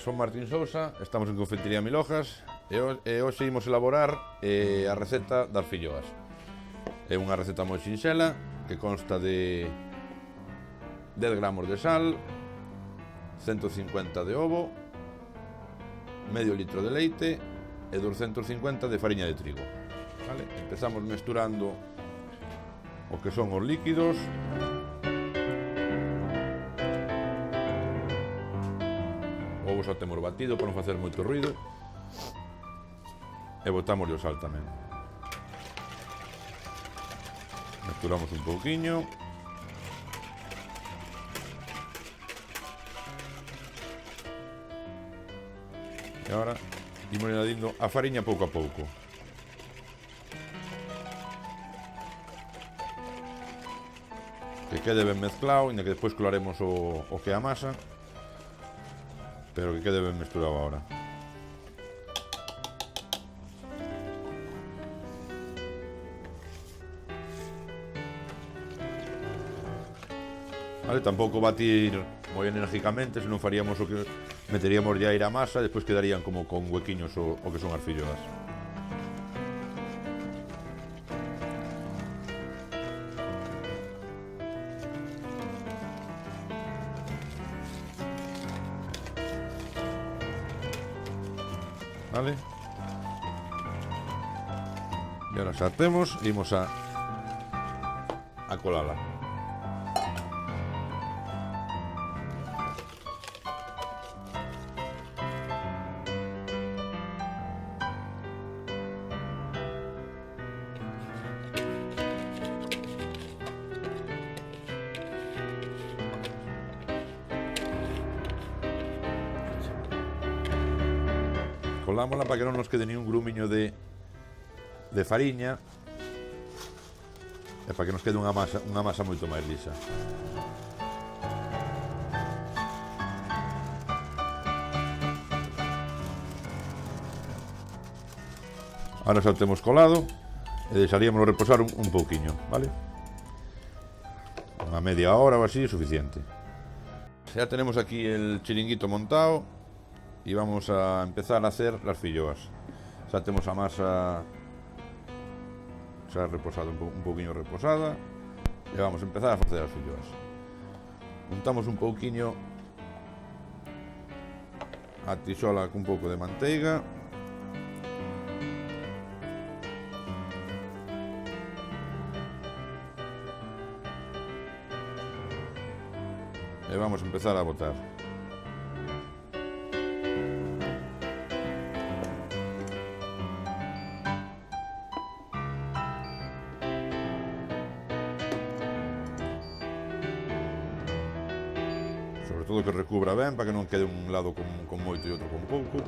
son Martín Sousa, estamos en Confeitería Milojas e hoxe imos elaborar a receta das filloas. É unha receta moi sinxela que consta de 10 gramos de sal, 150 de ovo, medio litro de leite e 250 de fariña de trigo. Vale? Empezamos mesturando o que son os líquidos. O ovo xa temos batido para non facer moito ruido e botamos o sal tamén. Mesturamos un pouquiño. E agora imos añadindo a fariña pouco a pouco. Que quede ben mezclado, ainda que despois colaremos o que é a masa, pero que quede ben mesturado agora. Vale, tampouco batir moi enérgicamente, senón faríamos o que meteríamos ya a ir a masa e despois quedarían como con huequiños o que son as filloas. Vale? E agora xa temos e imos a colala. Colámola para que non nos quede ni un grumiño de fariña e para que nos quede unha masa moito máis lisa. Ahora xa o temos colado e deixaríamoslo reposar un pouquiño, vale? Unha media hora ou así é suficiente. Xa tenemos aquí el chiringuito montado e vamos a empezar a hacer las filloas. Xa temos a masa xa reposada, un pouquiño reposada, e vamos a empezar a facer as filloas. Untamos un pouquiño a tixola cun pouco de manteiga. E vamos a empezar a botar. Sobre todo que recubra ben para que non quede un lado con moito e outro con pouco.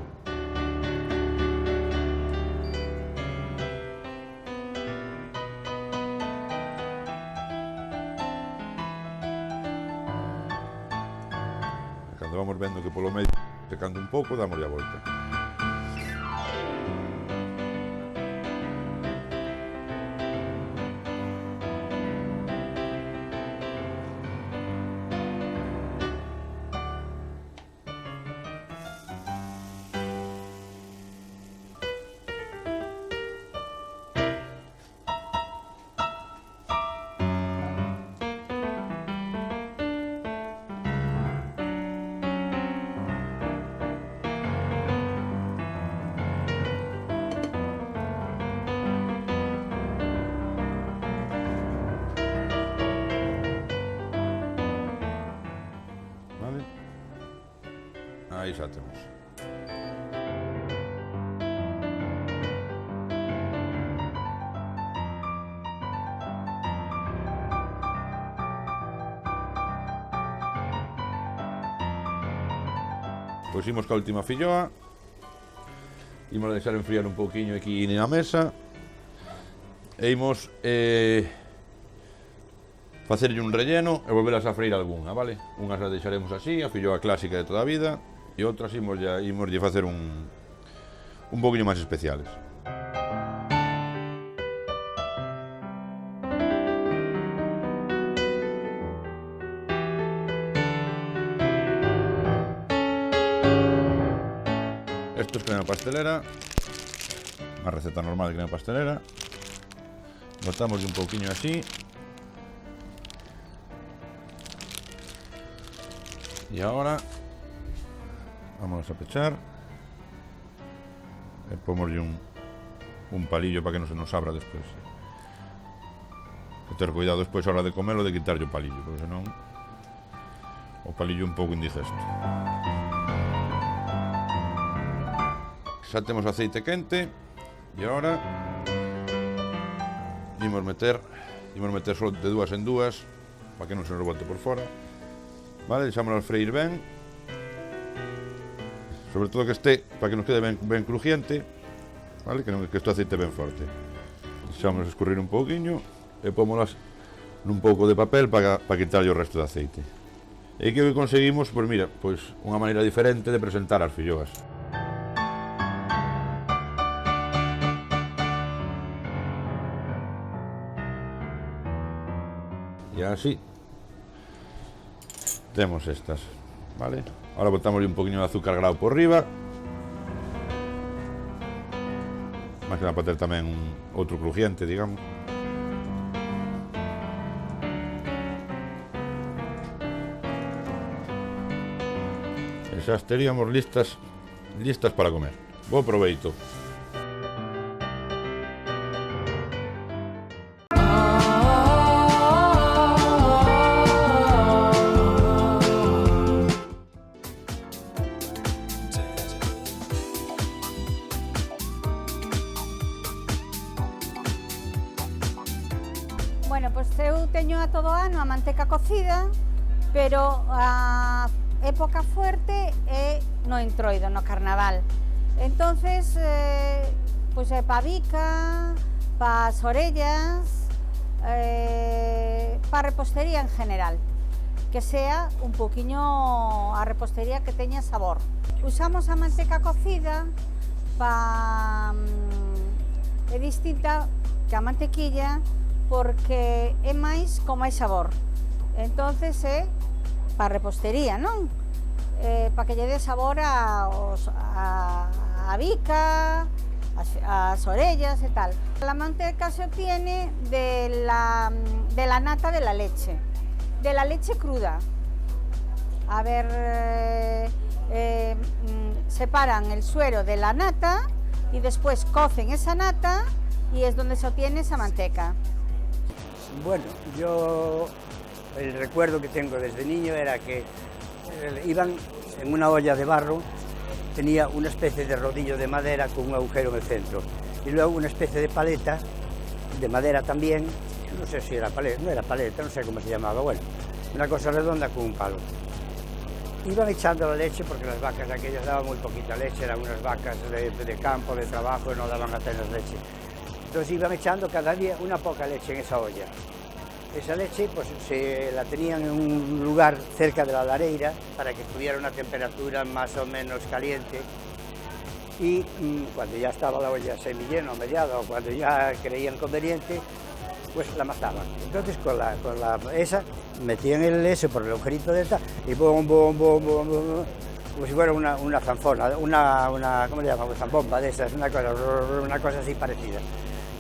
E cando vamos vendo que polo medio secando un pouco, damos a volta. Aí xa temos. Pois imos ca última filloa. Imos a deixar enfriar un pouquiño aquí na mesa. E imos facerlle un relleno e volvelas a freír algunha, vale? Unhas as deixaremos así, a filloa clásica de toda a vida, e outras imoslle facer un pouquiño máis especiales. pastelera, unha receta normal de crema pastelera. Botamos un pouquiño así. E agora vamos a pechar. E pomoslle un palillo para que non se nos abra despois. Hay que ter cuidado despois a hora de comelo de quitarlle o palillo, porque senón o palillo é un pouco indigesto. Xa temos o aceite quente e agora imos meter só de dúas en dúas para que non se nos rebote por fora. Vale, deixámonos freír ben, sobre todo que este, para que nos quede ben crujiente, vale, que este aceite ben forte. Deixámonos escurrir un pouquiño e pómolas nun pouco de papel para quitarlle o resto de aceite. E que conseguimos, pois mira, pois unha maneira diferente de presentar as filloas. E así temos estas, vale? Ahora botamos un poquinho de azúcar grao por riba. Máis que nada para ter tamén outro crujiente, digamos. E xa estaríamos listas para comer. Bo proveito. Bueno, pois eu teño a todo ano a manteca cocida, pero a época fuerte é no Entroido, no Carnaval. Entonces, pois é pa bica, pa as orellas, pa a repostería en general, que sea un poquinho a repostería que teña sabor. Usamos a manteca cocida é distinta que a mantequilla, porque é máis con máis sabor. Entonces é para repostería, non? Para que lle dé sabor a bica, as orellas e tal. La manteca se obtiene de la nata de la leche cruda. A ver, separan el suero de la nata y después cocen esa nata y es donde se obtiene esa manteca. Bueno, yo el recuerdo que tengo desde niño era que iban en una olla de barro, tenía una especie de rodillo de madera con un agujero en el centro y luego una especie de paleta de madera también, no sé si era paleta, no era paleta, no sé cómo se llamaba, bueno, una cosa redonda con un palo. Iban echando la leche porque las vacas aquellas daban muy poquita leche, eran unas vacas de campo, de trabajo, y no daban apenas leche. Entonces iban echando cada día una poca leche en esa olla. Esa leche pues se la tenían en un lugar cerca de la lareira para que tuviera una temperatura más o menos caliente y cuando ya estaba la olla semillena o mediada o cuando ya creían conveniente, pues la mataban. Entonces con esa metían el ese por el agujerito de esta y bom, bom, bom, bom, bom, como si fuera una zanfona, ¿cómo le llamamos? Zambomba de esas, una cosa así parecida.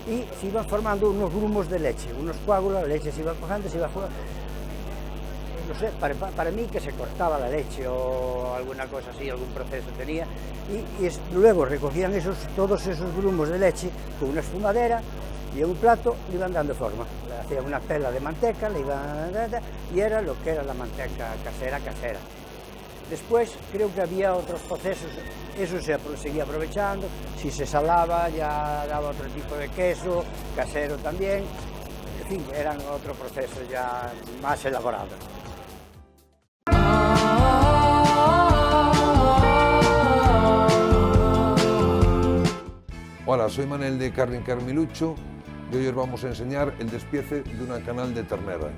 Y se iban formando unos grumos de leche, unos coágulos, la leche se iba cojando, se iba formando. No sé, para mí que se cortaba la leche o alguna cosa así, algún proceso tenía, y luego recogían todos esos grumos de leche con una esfumadera y en un plato le iban dando forma. Le hacían una pela de manteca, y era lo que era la manteca casera. Después creo que había otros procesos, eso se seguía aprovechando, si se salaba ya daba otro tipo de queso, casero también, en fin, eran otro proceso ya más elaborado. Hola, soy Manel de Carne Carmilucho y hoy os vamos a enseñar el despiece de una canal de ternera.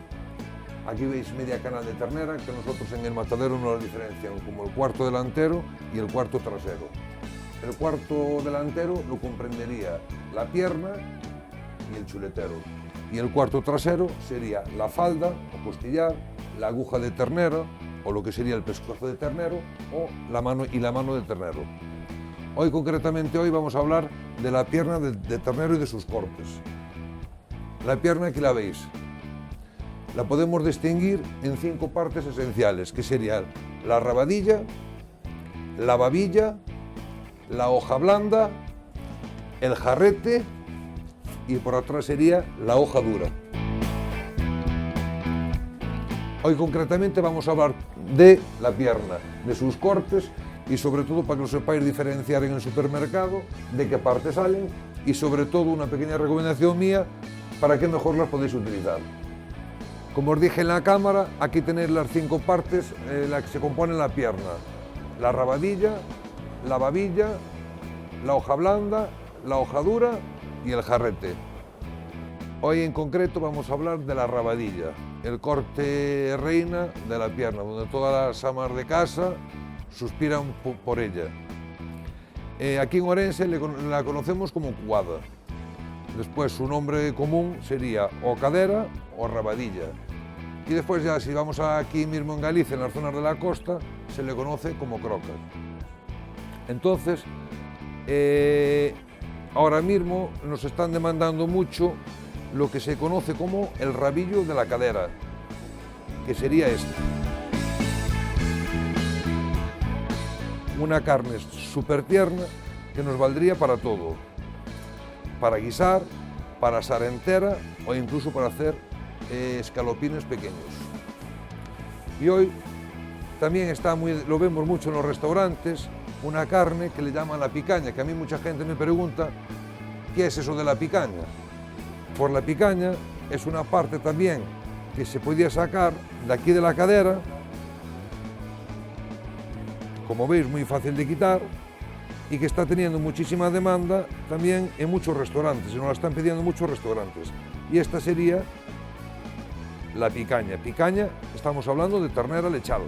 Aquí veis media canal de ternera que nosotros en el matadero nos la diferencian como el cuarto delantero y el cuarto trasero. El cuarto delantero lo comprendería la pierna y el chuletero. Y el cuarto trasero sería la falda o costillar, la aguja de ternera o lo que sería el pescuezo de ternero o la mano de ternero. Hoy concretamente vamos a hablar de la pierna de ternero y de sus cortes. La pierna aquí la veis. La podemos distinguir en 5 partes esenciales, que serían la rabadilla, la babilla, la hoja blanda, el jarrete y por atrás sería la hoja dura. Hoy concretamente vamos a hablar de la pierna, de sus cortes y sobre todo para que lo sepáis diferenciar en el supermercado, de qué partes salen y sobre todo una pequeña recomendación mía para que mejor las podéis utilizar. Como os dije en la cámara, aquí tenéis las 5 partes las que se componen la pierna. La rabadilla, la babilla, la hoja blanda, la hoja dura y el jarrete. Hoy en concreto vamos a hablar de la rabadilla, el corte reina de la pierna, donde todas las amas de casa suspiran por ella. Aquí en Orense la conocemos como cubada. Después su nombre común sería o cadera o rabadilla. Y después ya si vamos aquí mismo en Galicia, en las zonas de la costa, se le conoce como croca. Entonces, ahora mismo nos están demandando mucho lo que se conoce como el rabillo de la cadera, que sería este. Una carne súper tierna que nos valdría para todo, para guisar, para asar entera o incluso para hacer escalopines pequeños. Y hoy también lo vemos mucho en los restaurantes, una carne que le llaman la picaña, que a mí mucha gente me pregunta ¿qué es eso de la picaña? Pues la picaña es una parte también que se podía sacar de aquí de la cadera, como veis muy fácil de quitar y que está teniendo muchísima demanda también en muchos restaurantes, y nos la están pidiendo muchos restaurantes. Y esta sería la picaña. Picaña, estamos hablando de ternera lechal.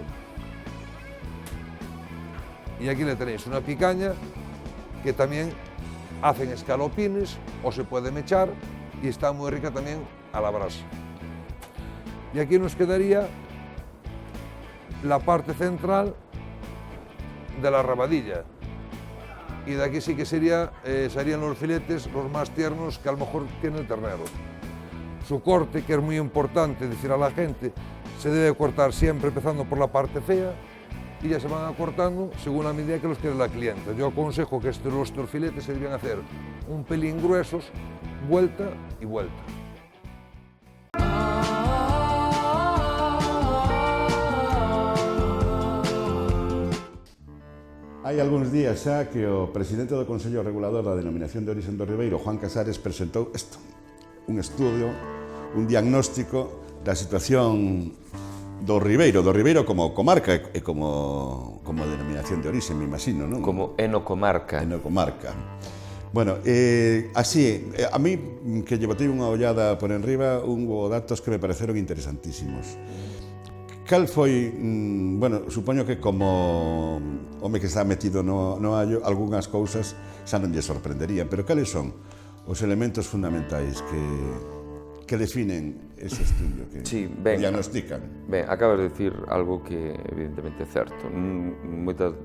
Y aquí le tenéis una picaña que también hacen escalopines o se puede mechar y está muy rica también a la brasa. Y aquí nos quedaría la parte central de la rabadilla. Y de aquí sí que serían los filetes los más tiernos que a lo mejor tiene el ternero. Su corte, que es muy importante decir a la gente, se debe cortar siempre empezando por la parte fea y ya se van acortando según la medida que los quiere la clienta. Yo aconsejo que los filetes se deben hacer un pelín gruesos, vuelta y vuelta. Hai algúns días xa que o presidente do Consello Regulador da Denominación de Orixe do Ribeiro, Juan Casares, presentou un estudio, un diagnóstico da situación do Ribeiro como comarca e como denominación de orixe, me imagino, non? Como enocomarca. Enocomarca. Bueno, así, a mí que lle botei unha ollada por enriba, hubo datos que me pareceron interesantísimos. Cal foi, bueno, supoño que como home que está metido no hallo, algunhas cousas xa non lle sorprenderían, pero cales son os elementos fundamentais que definen ese estudio, que diagnostican? Ben, acabas de dicir algo que evidentemente é certo. Moitas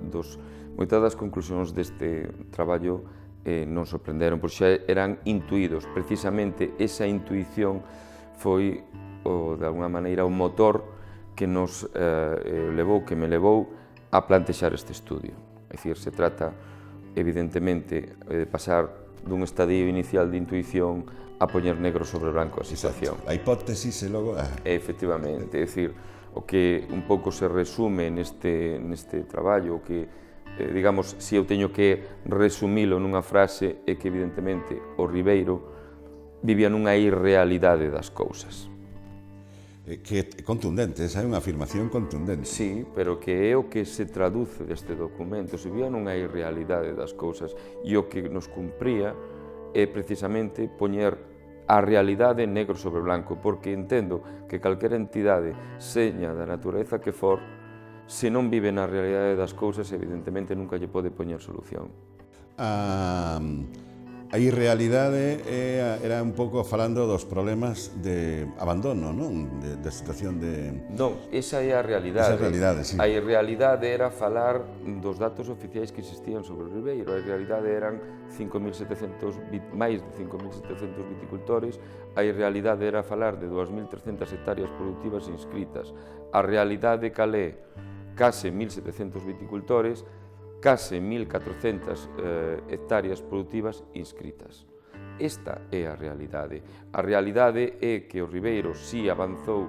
das conclusións deste traballo non sorprenderon, porque xa eran intuídos. Precisamente esa intuición foi, de alguna maneira, o motor que nos me levou a plantexar este estudio. É dicir, se trata, evidentemente, de pasar dun estadio inicial de intuición a poñer negro sobre branco a situación. A hipótesis e logo... Efectivamente, é dicir, o que un pouco se resume neste traballo, o que, digamos, se eu teño que resumilo nunha frase, é que, evidentemente, o Ribeiro vivía nunha irrealidade das cousas. Que é contundente, esa é unha afirmación contundente. Sí, pero que é o que se traduce deste documento, se vía nunha irrealidade das cousas e o que nos cumpría é precisamente poñer a realidade negro sobre blanco, porque entendo que calquera entidade, seña da natureza que for, se non vive na realidade das cousas, evidentemente nunca lle pode poñer solución. A a irrealidade era un pouco falando dos problemas de abandono, non? De situación de... Non, esa é a realidade. Esa é a realidade, sí. A irrealidade era falar dos datos oficiais que existían sobre o Ribeiro. A realidade eran máis de 5.700 viticultores. A irrealidade era falar de 2.300 hectáreas productivas inscritas. A realidade cal é? Case 1.700 viticultores, case 1.400 hectáreas productivas inscritas. Esta é a realidade. A realidade é que o Ribeiro si avanzou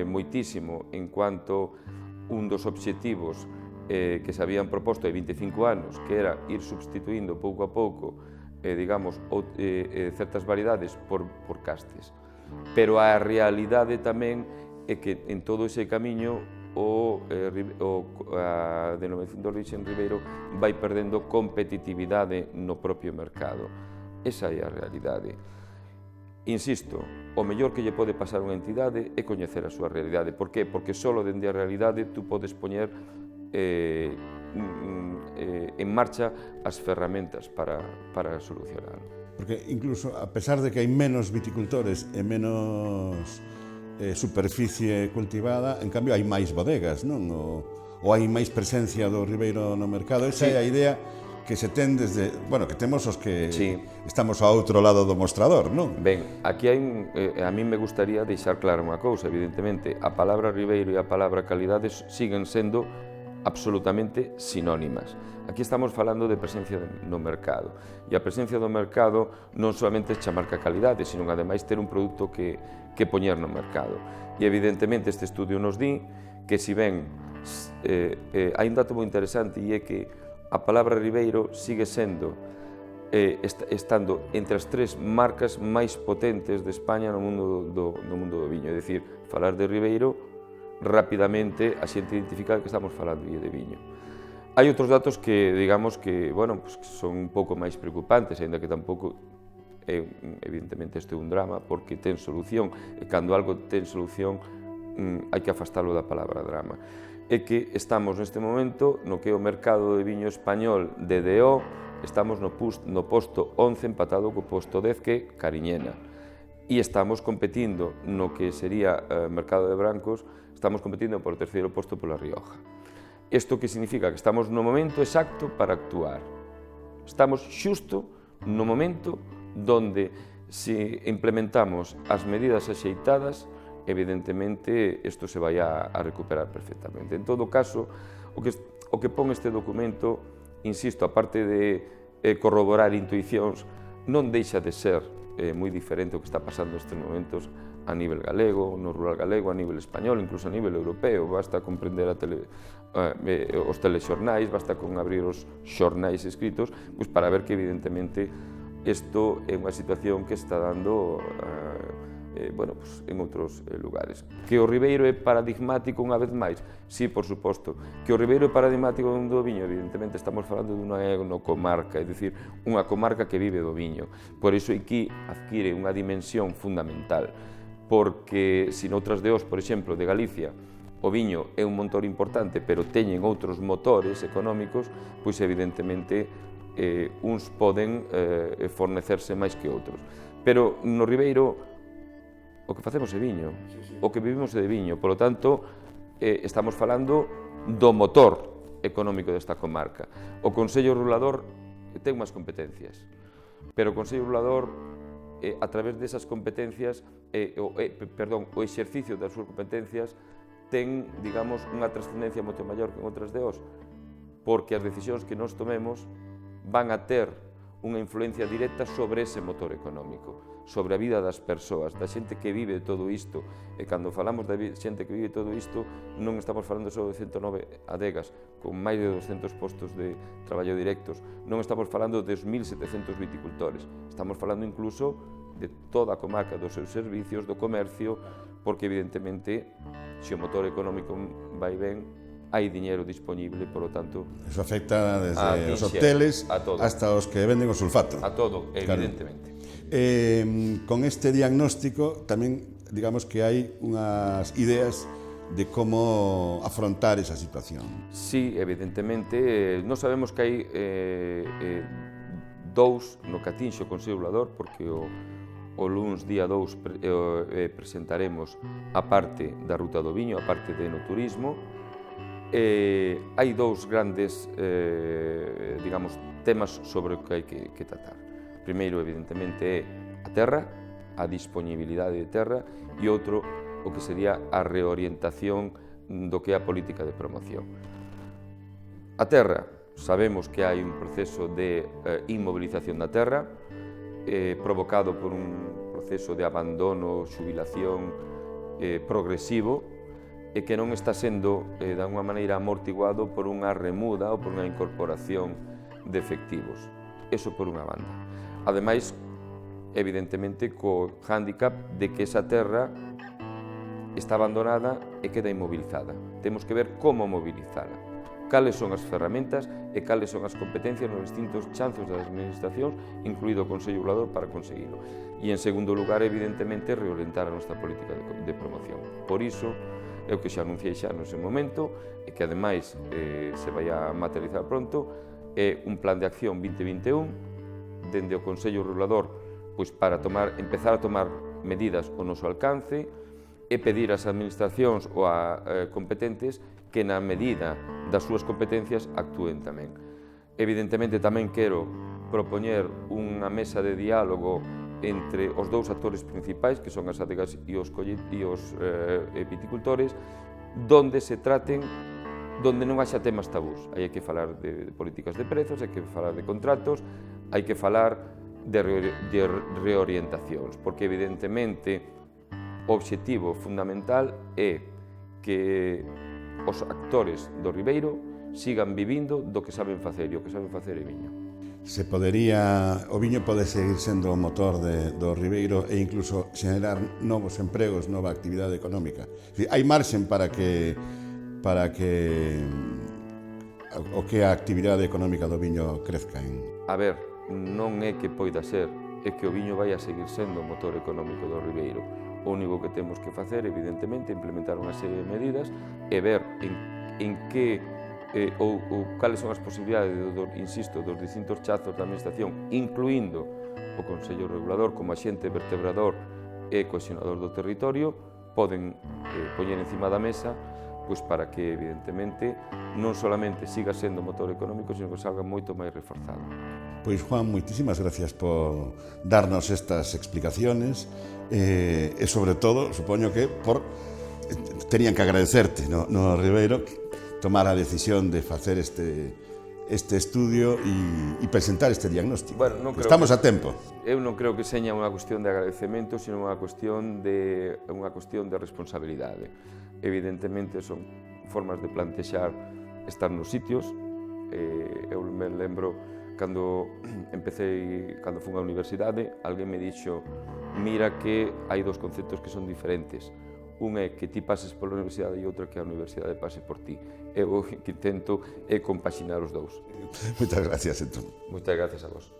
moitísimo en cuanto un dos obxectivos que se habían proposto hai 25 anos, que era ir substituindo pouco a pouco, digamos, certas variedades por castes. Pero a realidade tamén é que en todo ese camiño a denominación de orixe Ribeiro vai perdendo competitividade no propio mercado. Esa é a realidade. Insisto, o mellor que lle pode pasar a unha entidade é coñecer a súa realidade. Por qué? Porque só dende a realidade tú podes poñer en marcha as ferramentas para solucionarlo. Porque incluso, a pesar de que hai menos viticultores e menos superficie cultivada, en cambio hai máis bodegas, non? Ou hai máis presencia do Ribeiro no mercado. Esa é a idea que se ten desde... Bueno, que temos os que estamos ao outro lado do mostrador, non? Ben, aquí hai a mí me gustaría deixar clara unha cousa, evidentemente, a palabra Ribeiro e a palabra calidades siguen sendo absolutamente sinónimas. Aquí estamos falando de presencia no mercado, e a presencia do mercado non solamente é chamar ca calidade, sino ademais ter un produto que poñer no mercado. E evidentemente este estudio nos di que si ben hai un dato moi interesante, e é que a palabra Ribeiro sigue sendo estando entre as 3 marcas máis potentes de España no mundo do viño. É dicir, falar de Ribeiro, rapidamente a xente identifica que estamos falando de viño. Hai outros datos que, digamos, que, bueno, pues, son un pouco máis preocupantes, ainda que tampouco evidentemente este é un drama, porque ten solución, e cando algo ten solución hai que afastalo da palabra drama. É que estamos neste momento no que é o mercado de viño español de DO, estamos no posto 11 empatado co posto 10, que é Cariñena, e estamos competindo no que sería mercado de brancos, estamos competindo por o terceiro posto pola Rioja. Isto que significa que estamos no momento exacto para actuar. Estamos xusto no momento donde, se implementamos as medidas axeitadas, evidentemente isto se vai a recuperar perfectamente. En todo caso, o que pon este documento, insisto, aparte de corroborar intuicións, non deixa de ser moi diferente o que está pasando nestes momentos a nivel galego, no rural galego, a nivel español, incluso a nivel europeo. Basta comprender os telexornais, basta con abrir os xornais escritos, pois para ver que evidentemente isto é unha situación que está dando bueno, pues, en outros lugares. Que o Ribeiro é paradigmático unha vez máis? Sí, por suposto. Que o Ribeiro é paradigmático do viño? Evidentemente estamos falando dunha enocomarca, é dicir, unha comarca que vive do viño. Por iso aquí adquire unha dimensión fundamental, porque se noutras de por exemplo, de Galicia, o viño é un motor importante, pero teñen outros motores económicos, pois evidentemente uns poden fornecerse máis que outros. Pero no Ribeiro o que facemos é viño, o que vivimos é de viño, polo tanto, estamos falando do motor económico desta comarca. O Consello Regulador ten unhas competencias, pero o Consello Regulador, a través desas competencias, o exercicio das súas competencias, ten, digamos, unha trascendencia moito maior que en outras de porque as decisións que nos tomemos van a ter unha influencia directa sobre ese motor económico, sobre a vida das persoas, da xente que vive todo isto. E cando falamos da xente que vive todo isto, non estamos falando só de 109 adegas, con máis de 200 postos de traballo directos, non estamos falando de 1.700 viticultores, estamos falando incluso de toda a comarca, dos seus servicios, do comercio, porque evidentemente, se o motor económico vai ben, hai diñeiro disponible, por lo tanto... Eso afecta desde os hoteles hasta os que venden o sulfato. A todo, evidentemente. Con este diagnóstico tamén, digamos que hai unhas ideas de como afrontar esa situación. Sí, evidentemente. Non sabemos que hai 2 no que atinxe o Consello Regulador, porque o luns día 2 presentaremos a parte da Ruta do Viño, a parte de enoturismo. Hai 2 grandes digamos, temas sobre o que hai que tratar. Primeiro, evidentemente, é a terra, a disponibilidade de terra, e outro, o que sería a reorientación do que é a política de promoción. A terra, sabemos que hai un proceso de inmovilización da terra, provocado por un proceso de abandono, xubilación progresivo, e que non está sendo, de alguma maneira, amortiguado por unha remuda ou por unha incorporación de efectivos. Eso por unha banda. Ademais, evidentemente, co hándicap de que esa terra está abandonada e queda inmobilizada. Temos que ver como mobilizala, cales son as ferramentas e cales son as competencias nos distintos chanzos das administracións, incluído o Consello Regulador, para conseguilo. E, en segundo lugar, evidentemente, reorientar a nosa política de promoción. Por iso, é o que xa anunciei xa nese momento, e que, ademais, se vai a materializar pronto, é un plan de acción 2021, dende o Consello Regulador, pois para empezar a tomar medidas ao noso alcance e pedir ás administracións ou a competentes que, na medida das súas competencias, actúen tamén. Evidentemente, tamén quero propoñer unha mesa de diálogo entre os 2 actores principais, que son as adegas e os viticultores, donde se traten, donde non haxa temas tabús. Hai que falar de políticas de prezos, hai que falar de contratos, hai que falar de reorientacións, porque, evidentemente, o obxectivo fundamental é que os actores do Ribeiro sigan vivindo do que saben facer, e o que saben facer é viño. O viño pode seguir sendo o motor do Ribeiro e incluso xenerar novos empregos, nova actividade económica. Hai marxen para que o que a actividade económica do viño crezca. A ver, non é que poida ser, é que o viño vai a seguir sendo o motor económico do Ribeiro. O único que temos que facer, evidentemente, é implementar unha serie de medidas e ver en que ou cales son as posibilidades, insisto, dos distintos chazos da administración, incluindo o Consello Regulador como axente vertebrador e cohesionador do territorio, poden poñer encima da mesa pois para que, evidentemente, non solamente siga sendo motor económico, sino que salga moito máis reforzado. Pois, Juan, moitísimas gracias por darnos estas explicaciones e, sobre todo, supoño que tenían que agradecerte no Ribeiro tomar a decisión de facer este estudio e presentar este diagnóstico. Bueno, estamos a tempo. Eu non creo que seña unha cuestión de agradecemento, sino unha cuestión de responsabilidade. Evidentemente, son formas de plantexar estar nos sitios. Eu me lembro cando fui á universidade, alguén me dixo: mira que hai 2 conceptos que son diferentes. Un é que ti pases pola universidade e outro é que a universidade pase por ti. Eu o que intento é compaxinar os 2. Moitas gracias, entón. Moitas gracias a vos.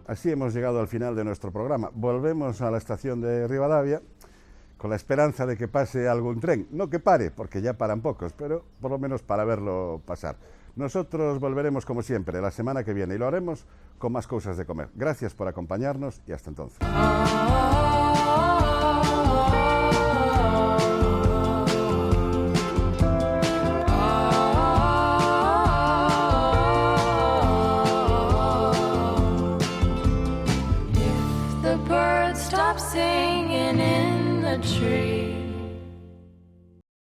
Así hemos llegado al final de nuestro programa. Volvemos a la estación de Ribadavia con la esperanza de que pase algún tren. No que pare, porque ya paran pocos, pero por lo menos para verlo pasar. Nosotros volveremos como siempre la semana que viene y lo haremos con más cosas de comer. Gracias por acompañarnos y hasta entonces. Stop singing in the tree.